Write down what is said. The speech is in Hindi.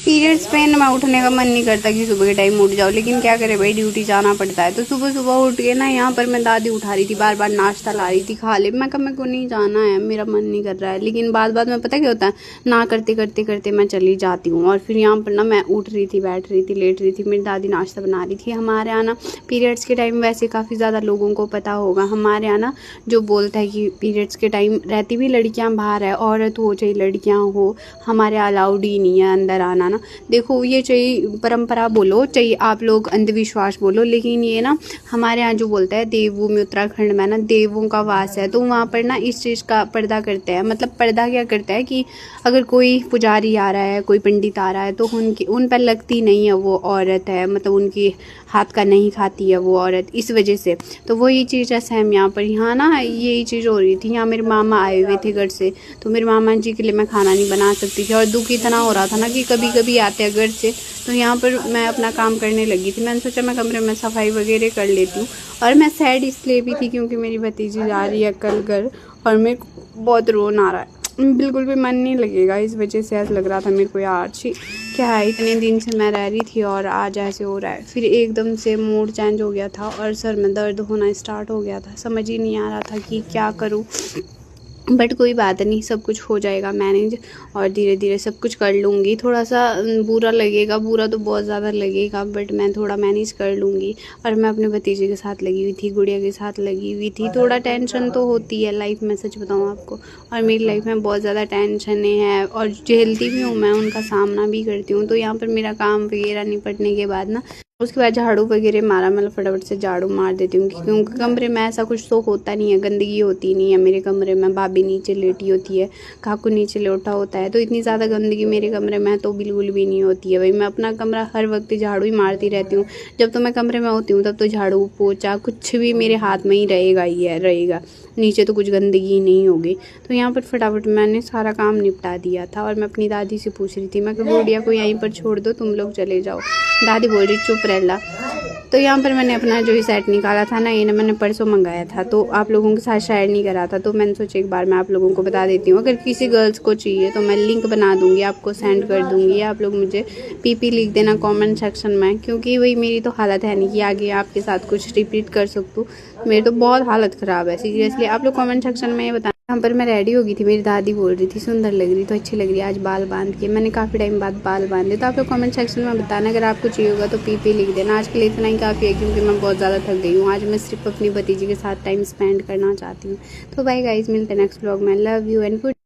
पीरियड्स पे ना उठने का मन नहीं करता कि सुबह के टाइम उठ जाओ, लेकिन क्या करे भाई, ड्यूटी जाना पड़ता है। तो सुबह सुबह उठ के ना यहाँ पर मैं दादी उठा रही थी, बार बार नाश्ता ला रही थी, खा ले। मैं कहा मेरे को नहीं जाना है, मेरा मन नहीं कर रहा है। लेकिन बाद में पता क्या होता है, ना करते करते करते मैं चली जाती हूँ। और फिर यहाँ पर ना मैं उठ रही थी, बैठ रही थी, लेट रही थी, मेरी दादी नाश्ता बना रही थी। हमारे यहाँ ना पीरियड्स के टाइम वैसे काफ़ी ज़्यादा लोगों को पता होगा, हमारे यहाँ ना जो बोलता है कि पीरियड्स के टाइम रहती भी लड़कियाँ बाहर है, औरत हो चाहे लड़कियाँ हो, हमारे अलाउड ही नहीं है अंदर आना ना। देखो ये चाहे परंपरा बोलो, चाहे आप लोग अंधविश्वास बोलो, लेकिन ये ना हमारे यहाँ जो बोलता है, देवभूमि उत्तराखंड में ना देवों का वास है, तो वहाँ पर ना इस चीज़ का पर्दा करते हैं। मतलब पर्दा क्या करता है कि अगर कोई पुजारी आ रहा है, कोई पंडित आ रहा है, तो उन पर लगती नहीं है वो औरत है, मतलब उनकी हाथ का नहीं खाती है वो औरत, इस वजह से। तो वही चीज़ है सेम यहाँ पर। यहाँ ना यही चीज़ हो रही थी। यहाँ मेरे मामा आए हुए थे घर से, तो मेरे मामा जी के लिए मैं खाना नहीं बना सकती थी, और दुख इतना हो रहा था ना कि कभी कभी आते हैं घर से, तो यहाँ पर मैं अपना काम करने लगी थी। मैंने सोचा मैं कमरे में सफाई वगैरह कर लेती हूँ। और मैं सैड इसलिए भी थी क्योंकि मेरी भतीजी जा रही है कल घर, और मेरे को बहुत रोन आ रहा है, बिल्कुल भी मन नहीं लगेगा। इस वजह से ऐसा लग रहा था मेरे को, यार छी क्या है, इतने दिन से मैं रह रही थी और आज ऐसे हो रहा है। फिर एकदम से मूड चेंज हो गया था और सर में दर्द होना स्टार्ट हो गया था। समझ ही नहीं आ रहा था कि क्या करूँ, बट कोई बात नहीं, सब कुछ हो जाएगा मैनेज, और धीरे धीरे सब कुछ कर लूँगी। थोड़ा सा बुरा लगेगा, बुरा तो बहुत ज़्यादा लगेगा, बट मैं थोड़ा मैनेज कर लूँगी। और मैं अपने भतीजे के साथ लगी हुई थी, गुड़िया के साथ लगी हुई थी। थोड़ा टेंशन तो होती है लाइफ में, सच बताऊँ आपको, और मेरी लाइफ में बहुत ज़्यादा टेंशन है, और झेलती भी हूँ मैं, उनका सामना भी करती हूँ। तो यहाँ पर मेरा काम वगैरह निपटने के बाद ना, उसके बाद झाड़ू वगैरह मारा, मतलब फटाफट से झाड़ू मार देती हूँ, क्योंकि कमरे में ऐसा कुछ तो होता नहीं है, गंदगी होती नहीं है मेरे कमरे में। भाभी नीचे लेटी होती है, काकू नीचे लेटा होता है, तो इतनी ज़्यादा गंदगी मेरे कमरे में तो बिल्कुल भी नहीं होती है भाई। मैं अपना कमरा हर वक्त झाड़ू ही मारती रहती हूँ। जब तो मैं कमरे में होती हूँ तब तो झाड़ू पोछा कुछ भी मेरे हाथ में ही रहेगा ही है, रहेगा, नीचे तो कुछ गंदगी नहीं होगी। तो यहाँ पर फटाफट मैंने सारा काम निपटा दिया था, और मैं अपनी दादी से पूछ रही थी, मैं कि गुड़िया को यहीं पर छोड़ दो, तुम लोग चले जाओ। दादी बोल रही चुप रह ला। तो यहाँ पर मैंने अपना जो ही सेट निकाला था ना, ये ना मैंने परसों मंगाया था, तो आप लोगों के साथ शेयर नहीं करा था, तो मैंने सोचा एक बार मैं आप लोगों को बता देती हूँ। अगर किसी गर्ल्स को चाहिए तो मैं लिंक बना दूँगी, आपको सेंड कर दूँगी। आप लोग मुझे पीपी लिख देना कमेंट सेक्शन में, क्योंकि वही मेरी तो हालत है नहीं कि आगे आपके साथ कुछ रिपीट कर सकूँ। मेरी तो बहुत हालत ख़राब है सीरियसली। आप लोग कमेंट सेक्शन में ये बताना। यहाँ पर मैं रेडी हो गई थी, मेरी दादी बोल रही थी सुंदर लग रही, तो अच्छी लग रही है आज बाल बांध के। मैंने काफ़ी टाइम बाद बाल बांधे। तो आप लोग कमेंट सेक्शन में बताना, अगर आपको चाहिए होगा तो पीपी लिख देना। आज के लिए इतना ही काफ़ी है, क्योंकि मैं बहुत ज़्यादा थक गई हूँ। आज मैं सिर्फ अपनी भतीजी के साथ टाइम स्पेंड करना चाहती हूँ। तो बाय गाइज, मिलते हैं नेक्स्ट व्लॉग में। Love you and good.